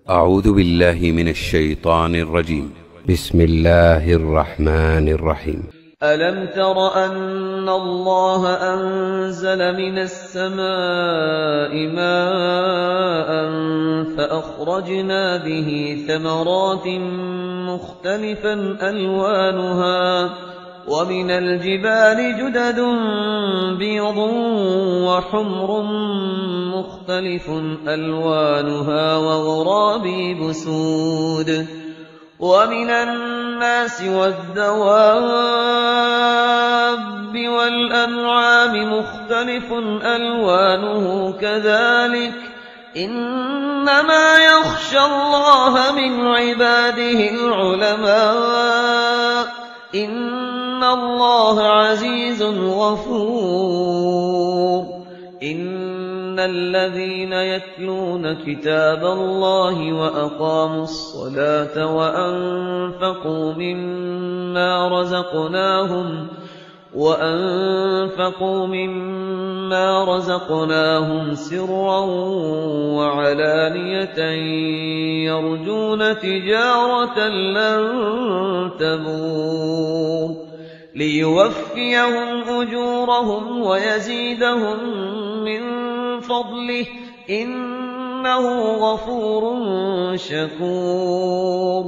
أعوذ بالله من الشيطان الرجيم. بسم الله الرحمن الرحيم. ألم تر أن الله أنزل من السماء ماء فأخرجنا به ثمرات مختلفا ألوانها ومن الجبال جدد بيض وحمر مختلف ألوانها وغرابيب سود ومن الناس والدواب والأنعام مختلف ألوانه كذلك إنما يخشى الله من عباده العلماء إن الله عزيز غفور. إن الذين يتلون كتاب الله وأقاموا الصلاة وأنفقوا مما رزقناهم سرا وعلانية يرجون تجارة لن تبور ليوفيهم أجورهم ويزيدهم من فضله إنه غفور شكور.